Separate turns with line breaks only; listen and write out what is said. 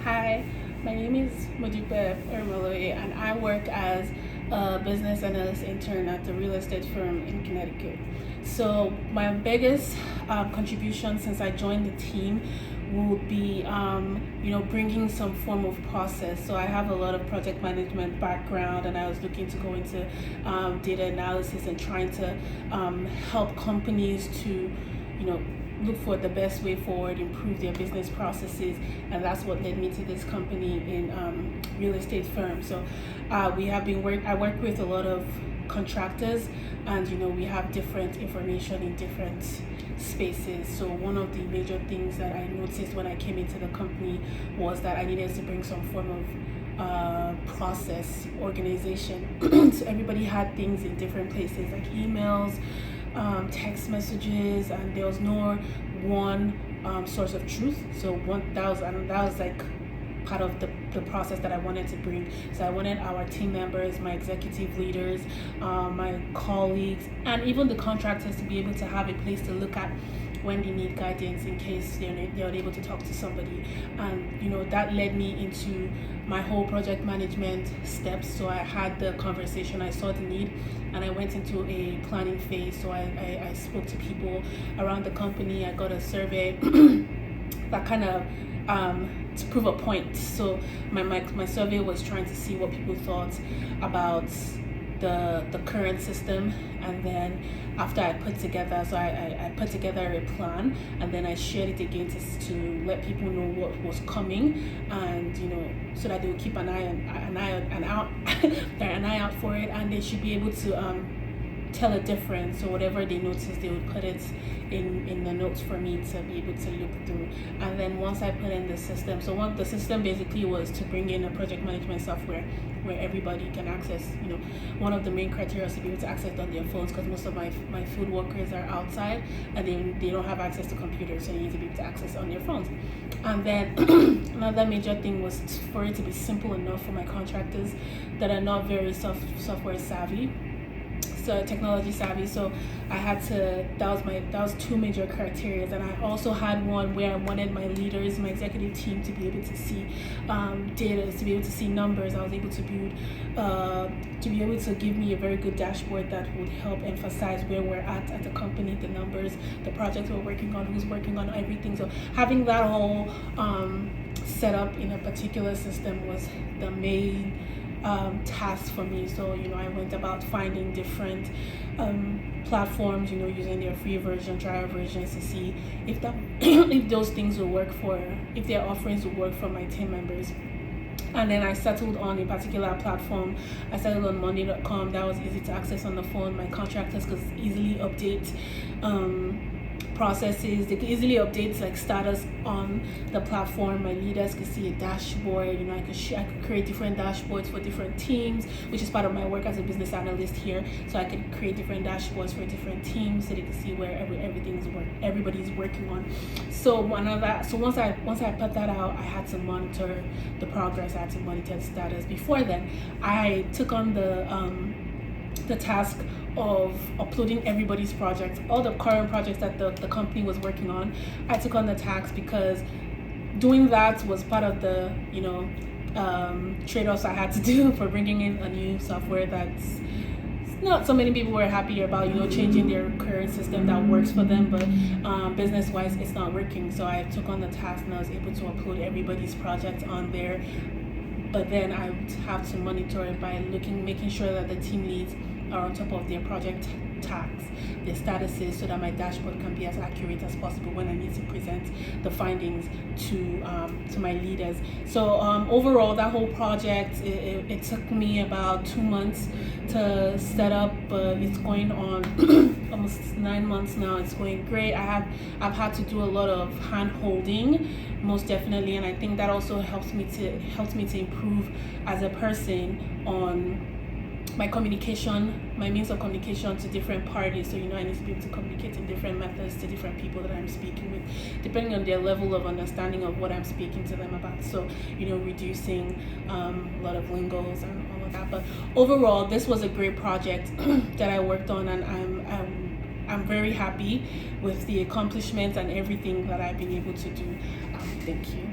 Hi, my name is Modupe Ermoloye, and I work as a business analyst intern at a real estate firm in Connecticut. So my biggest contribution since I joined the team would be, bringing some form of process. So I have a lot of project management background, and I was looking to go into data analysis and trying to help companies to, look for the best way forward, improve their business processes, and that's what led me to this company in real estate firm. So I work with a lot of contractors, and we have different information in different spaces. So one of the major things that I noticed when I came into the company was that I needed to bring some form of process organization. So everybody had things in different places, like emails, text messages, and there was no one source of truth. So that was like part of the process that I wanted to bring. So I wanted our team members, my executive leaders, my colleagues, and even the contractors to be able to have a place to look at when they need guidance in case they're unable to talk to somebody. And that led me into my whole project management steps. So I had the conversation, I saw the need, and I went into a planning phase. So I spoke to people around the company. I got a survey that kind of to prove a point. So my survey was trying to see what people thought about the current system, and then after I put together a plan, and then I shared it again to let people know what was coming, and so that they will keep an eye out for it, and they should be able to tell a difference. So whatever they notice, they would put it in the notes for me to be able to look through. And then once I put in the system, so the system basically was to bring in a project management software where everybody can access. One of the main criteria is to be able to access it on their phones, because most of my food workers are outside and they don't have access to computers, so you need to be able to access it on their phones. And then another major thing was for it to be simple enough for my contractors that are not very software savvy, so technology savvy. So I had to, that was two major criteria. And I also had one where I wanted my leaders, my executive team, to be able to see data, to be able to see numbers. I was able to build to be able to give me a very good dashboard that would help emphasize where we're at the company, the numbers, the projects we're working on, who's working on everything. So having that whole set up in a particular system was the main task for me. So I went about finding different platforms, using their free version, trial versions, to see if if those things will work if their offerings will work for my team members. And then I settled on a particular platform. I settled on Monday.com. That was easy to access on the phone. My contractors could easily update processes. They could easily update like status on the platform. My leaders could see a dashboard. I could create different dashboards for different teams, which is part of my work as a business analyst here. So I could create different dashboards for different teams so they could see where everybody's working on. So once I put that out, I had to monitor the progress. I had to monitor the status. Before then, I took on the task of uploading everybody's projects, all the current projects that the company was working on. I took on the task because doing that was part of the trade-offs I had to do for bringing in a new software that's not so many people were happy about, changing their current system that works for them, but business-wise it's not working. So I took on the task, and I was able to upload everybody's project on there. But then I would have to monitor it by making sure that the team leads are on top of their project tasks, their statuses, so that my dashboard can be as accurate as possible when I need to present the findings to my leaders. So overall, that whole project, it took me about 2 months to set up, but it's going on almost 9 months now. It's going great. I've had to do a lot of hand holding, most definitely, and I think that also helps me to improve as a person on my communication, my means of communication to different parties. So I need to be able to communicate in different methods to different people that I'm speaking with, depending on their level of understanding of what I'm speaking to them about. So reducing a lot of lingos and all of that. But overall, this was a great project that I worked on, and I'm very happy with the accomplishments and everything that I've been able to do. Thank you.